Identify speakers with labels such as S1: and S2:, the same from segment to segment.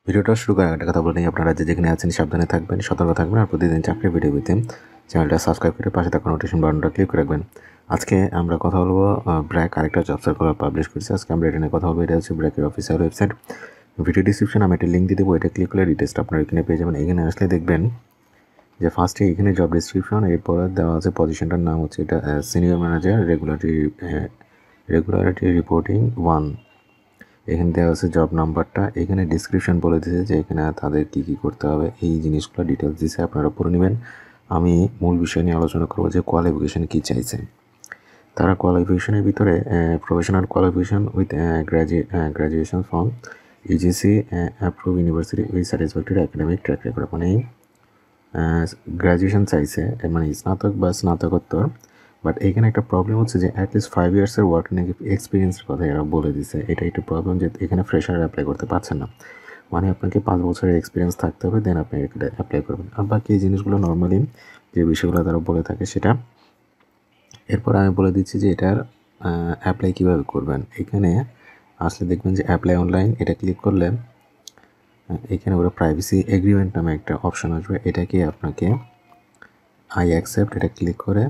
S1: ভিডিওটা শুরু করার একটা কথা বলে নিই, আপনারা যেখানে আছেন সাবধানে থাকবেন, সতর্ক থাকবেন আর প্রতিদিন চাকরির ভিডিও পেতে চ্যানেলটা সাবস্ক্রাইব করে পাশে থাকা নোটিফিকেশন বাটনটা ক্লিক করে রাখবেন। আজকে আমরা কথা বলবো ব্র্যাক আরেকটা জব সার্কুলার পাবলিশ করেছে। আজকে আমরা এটা নিয়ে কথা বলবো। এটা হচ্ছে ব্র্যাকের অফিসিয়াল ওয়েবসাইট। ভিডিও ডিসক্রিপশন আমি একটা লিঙ্ক দিয়ে দেবো, এটা ক্লিক করলে ডিটেলসটা আপনারা এখানে পেয়ে যাবেন। এখানে আসলে দেখবেন যে ফার্স্টে এখানে জব ডিসক্রিপশন, এরপর দেওয়া আছে পজিশনটার নাম হচ্ছে এটা সিনিয়র ম্যানেজার রেগুলারিটি রিপোর্টিং 1। এখানে দেওয়া আছে জব নাম্বারটা, এখানে ডিসক্রিপশন বলে দিয়েছে যে এখানে তাদের কী কী করতে হবে, এই জিনিসগুলো ডিটেলস দিয়েছে, আপনারা পড়ে নেবেন। আমি মূল বিষয় নিয়ে আলোচনা করবো যে কোয়ালিফিকেশান কী চাইছে। তারা কোয়ালিফিকেশনের ভিতরে professional qualification with graduation from UGC approve university with satisfactory academic track record, মানে গ্র্যাজুয়েশন চাইছে, মানে স্নাতক বা স্নাতকোত্তর। বাট এখানে একটা প্রবলেম হচ্ছে যে অ্যাটলিস্ট 5 ইয়ার্সের ওয়ার্কিং এক্সপিরিয়েন্সের কথা এরা বলে দিছে। এটা একটু প্রবলেম যে এখানে ফ্রেশার অ্যাপ্লাই করতে পারছেন না, মানে আপনাকে 5 বছরের এক্সপিরিয়েন্স থাকতে হবে, দেন আপনি এটা অ্যাপ্লাই করবেন। আর বাকি এই জিনিসগুলো নর্মালি যে বিষয়গুলো তারা বলে থাকে সেটা। এরপর আমি বলে দিচ্ছি যে এটার অ্যাপ্লাই কীভাবে করবেন। এখানে আসলে দেখবেন যে অ্যাপ্লাই অনলাইন, এটা ক্লিক করলে এখানে ওরা প্রাইভেসি এগ্রিমেন্ট নামে একটা অপশন আসবে, এটাকে আপনাকে আই অ্যাকসেপ্ট এটা ক্লিক করে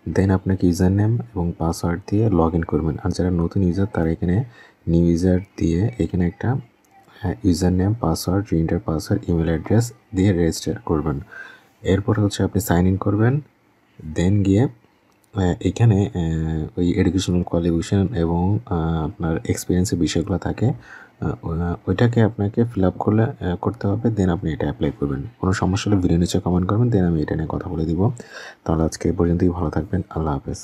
S1: দেন আপনাকে ইউজার নেম এবং পাসওয়ার্ড দিয়ে লগ ইন করবেন। আর যারা নতুন ইউজার তারা এখানে নিউ ইউজার দিয়ে এখানে একটা user name, password, re-enter password, email address দিয়ে রেজিস্টার করবেন। এরপর হচ্ছে আপনি সাইন ইন করবেন, দেন গিয়ে এখানে ওই এডুকেশনাল কোয়ালিফিকেশান এবং আপনার এক্সপিরিয়েন্সের বিষয়গুলো থাকে, ওইটাকে আপনাকে ফিল আপ করতে হবে, দেন আপনি এটা অ্যাপ্লাই করবেন। কোনো সমস্যা হলে ভিডিও নিচে কমেন্ট করবেন, দেন আমি এটা নিয়ে কথা বলে দিব। তাহলে আজকে এ পর্যন্তই, ভালো থাকবেন, আল্লাহ হাফেজ।